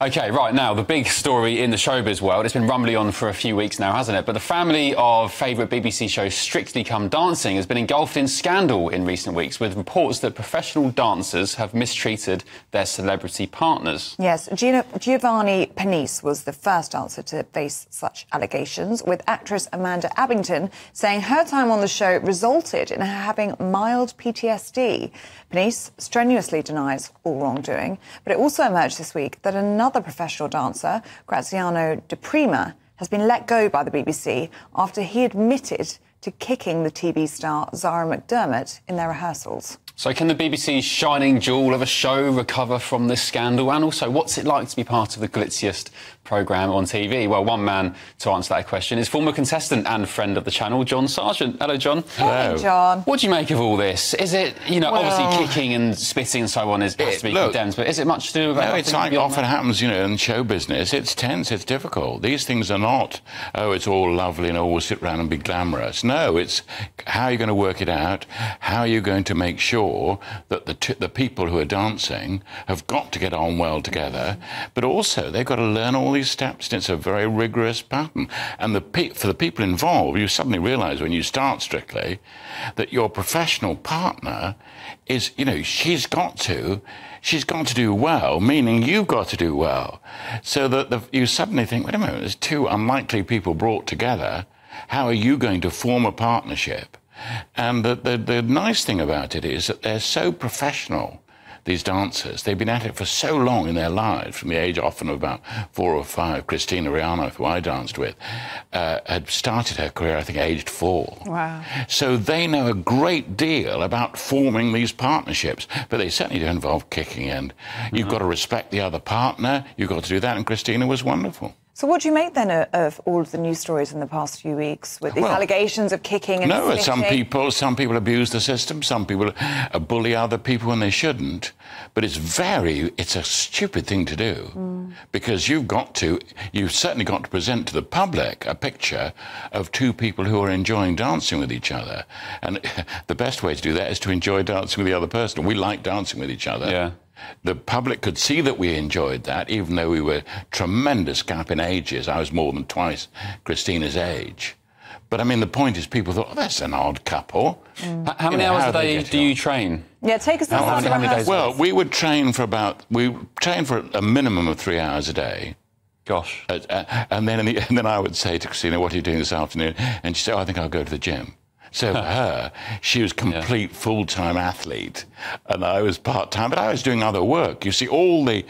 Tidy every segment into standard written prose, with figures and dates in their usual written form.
OK, right, now, the big story in the showbiz world, it's been rumbling on for a few weeks now, hasn't it? But the family of favourite BBC show Strictly Come Dancing has been engulfed in scandal in recent weeks, with reports that professional dancers have mistreated their celebrity partners. Yes, Giovanni Pernice was the first dancer to face such allegations, with actress Amanda Abbington saying her time on the show resulted in her having mild PTSD. Pernice strenuously denies all wrongdoing, but it also emerged this week that another professional dancer, Graziano De Prima, has been let go by the BBC after he admitted to kicking the TV star Zara McDermott in their rehearsals. So can the BBC's shining jewel of a show recover from this scandal? And also, what's it like to be part of the glitziest programme on TV? Well, one man to answer that question is former contestant and friend of the channel, John Sargent. Hello, John. Hello. Hey, John. What do you make of all this? Is it, you know, obviously kicking and spitting and so on has to be condemned, but is it much to do with that? No, it's like often happens, you know, in show business. It's tense, it's difficult. These things are not, oh, it's all lovely and all sit around and be glamorous. No, it's how are you going to work it out? How are you going to make sure that the people who are dancing have got to get on well together, but also they've got to learn all these steps, and it's a very rigorous pattern. And for the people involved, you suddenly realise when you start Strictly that your professional partner is, you know, she's got to do well, meaning you've got to do well. So that you suddenly think, wait a minute, there's two unlikely people brought together. How are you going to form a partnership? And the nice thing about it is that they're so professional, these dancers. They've been at it for so long in their lives, from the age often of about 4 or 5. Christina Ricci, who I danced with, had started her career, I think, aged 4. Wow. So they know a great deal about forming these partnerships, but they certainly do involve kicking, and you've got to respect the other partner. You've got to do that, and Christina was wonderful. So what do you make then of all of the news stories in the past few weeks with these allegations of kicking and splitting? Some people abuse the system, some people bully other people when they shouldn't, but it's a stupid thing to do because you've certainly got to present to the public a picture of two people who are enjoying dancing with each other, and the best way to do that is to enjoy dancing with the other person. We like dancing with each other. Yeah. The public could see that we enjoyed that, even though we were tremendous gap in ages. I was more than twice Christina's age. But, I mean, the point is people thought, oh, that's an odd couple. How many hours a day do you train? Yeah, take us through how many days? Well, we train for a minimum of 3 hours a day. Gosh. And then I would say to Christina, what are you doing this afternoon? And she'd say, oh, I think I'll go to the gym. So for her, she was complete full-time athlete, and I was part-time, but I was doing other work. You see, all the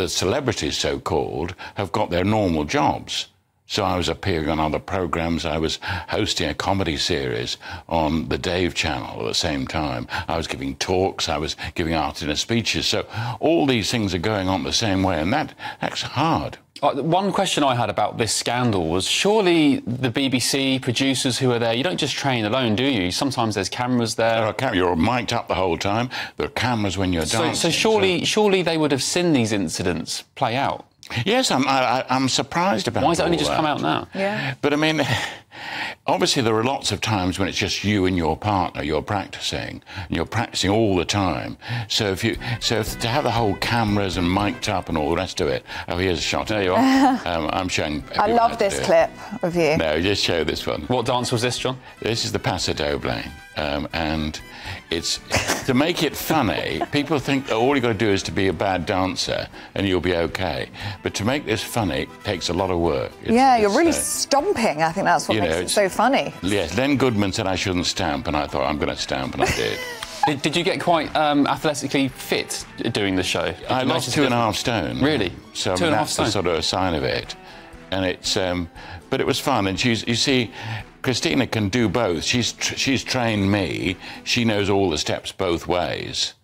celebrities, so-called, have got their normal jobs. So I was appearing on other programmes. I was hosting a comedy series on the Dave channel at the same time. I was giving talks. I was giving art-dinner speeches. So all these things are going on the same way, and that's hard. One question I had about this scandal was, surely the BBC producers who are there, you don't just train alone, do you? Sometimes there's cameras there. There are cameras. You're mic'd up the whole time. There are cameras when you're dancing. So surely they would have seen these incidents play out. Yes, I'm surprised about that. Why has it only just come out now? Yeah. But, I mean, obviously there are lots of times when it's just you and your partner, you're practising, and you're practising all the time. So to have the whole cameras and mic'd up and all the rest of it... Oh, here's a shot. There you are. I'm showing... I love this clip of you. No, just show this one. What dance was this, John? This is the Paso Doble. And it's to make it funny. People think that all you've got to do is to be a bad dancer and you'll be OK. But to make this funny takes a lot of work. You're really stomping. I think that's what makes it so funny. Yes, Len Goodman said I shouldn't stamp, and I thought, I'm going to stamp, and I did. Did you get quite athletically fit doing the show? I lost 2.5 stone. Really? So that's the sort of a sign of it. And it's... but it was fun, and you see... Christina can do both. She's trained me. She knows all the steps both ways.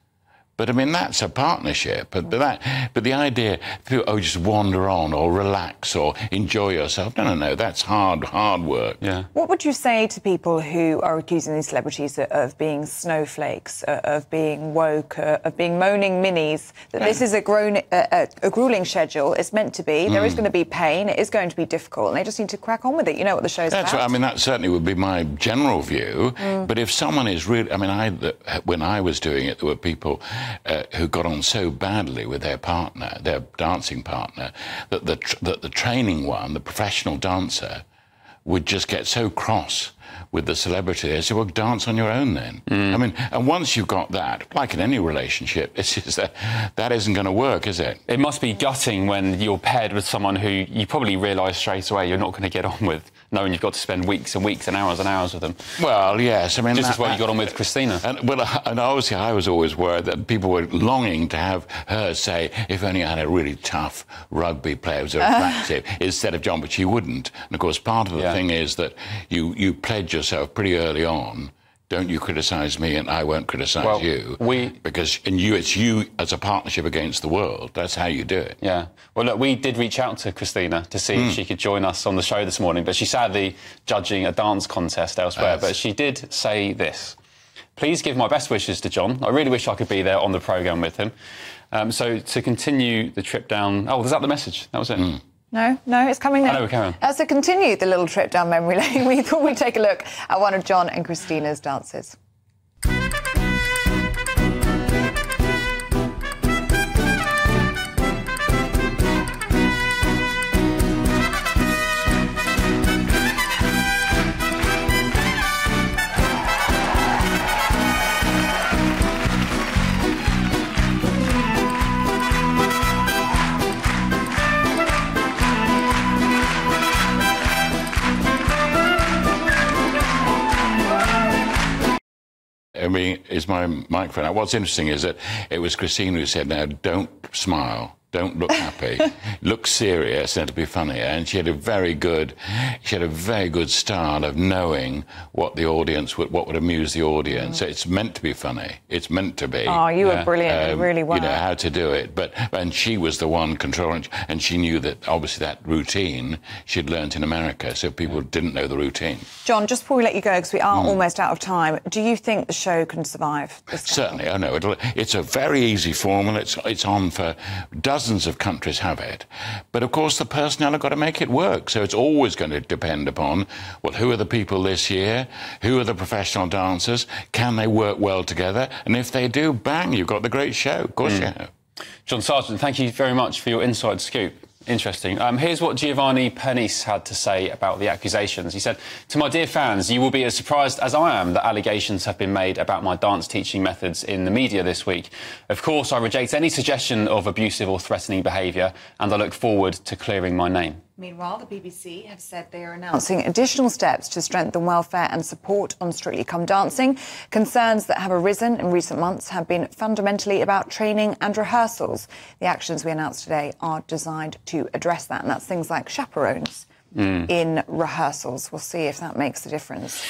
But, I mean, that's a partnership. But the idea, oh, just wander on or relax or enjoy yourself. No, that's hard work. Yeah. What would you say to people who are accusing these celebrities of being snowflakes, of being woke, of being moaning minis, that this is a gruelling schedule, it's meant to be, there is going to be pain, it is going to be difficult, and they just need to crack on with it. You know what the show's about. I mean, that certainly would be my general view. But if someone is really... I mean, when I was doing it, there were people... who got on so badly with their partner, their dancing partner, that the training one, the professional dancer, would just get so cross with the celebrity. They said, well, dance on your own then. I mean, and once you've got that, like in any relationship, it's just that isn't going to work, is it? It must be gutting when you're paired with someone who you probably realise straight away you're not going to get on with, knowing you've got to spend weeks and weeks and hours with them. Well, yes. I mean, just as well you got on with Christina. And obviously I was always worried that people were longing to have her say, if only I had a really tough rugby player who was attractive, instead of John, but she wouldn't. And of course, part of the thing is that you pledge yourself pretty early on. Don't you criticise me and I won't criticise you. It's you as a partnership against the world. That's how you do it. Yeah. Well, look, we did reach out to Christina to see if she could join us on the show this morning, but she's sadly judging a dance contest elsewhere. But she did say this. Please give my best wishes to John. I really wish I could be there on the programme with him. So to continue the trip down... Oh, was that the message? That was it. No, it's coming now. I know, Karen. To continue the little trip down memory lane, we thought we'd take a look at one of John and Christina's dances. I mean, is my microphone out? What's interesting is that it was Christina who said, now, don't smile. Don't look happy. Look serious, and it'll be funnier. And she had a very good style of knowing what the audience what would amuse the audience. So it's meant to be funny. It's meant to be. Oh, you were brilliant. You really were. You know how to do it. And she was the one controlling, and she knew that obviously that routine she'd learnt in America, so people didn't know the routine. John, just before we let you go, because we are almost out of time, do you think the show can survive this? Certainly. I know it's a very easy formula. It's on for dozens of countries have it, but of course the personnel have got to make it work, so it's always going to depend upon who are the people this year, who are the professional dancers, can they work well together, and if they do, bang, you've got the great show. Of course you have. John Sargent, thank you very much for your inside scoop. Interesting. Here's what Giovanni Pernice had to say about the accusations. He said, "To my dear fans, you will be as surprised as I am that allegations have been made about my dance teaching methods in the media this week. Of course, I reject any suggestion of abusive or threatening behaviour, and I look forward to clearing my name." Meanwhile, the BBC have said they are announcing additional steps to strengthen welfare and support on Strictly Come Dancing. Concerns that have arisen in recent months have been fundamentally about training and rehearsals. The actions we announced today are designed to address that, and that's things like chaperones in rehearsals. We'll see if that makes a difference.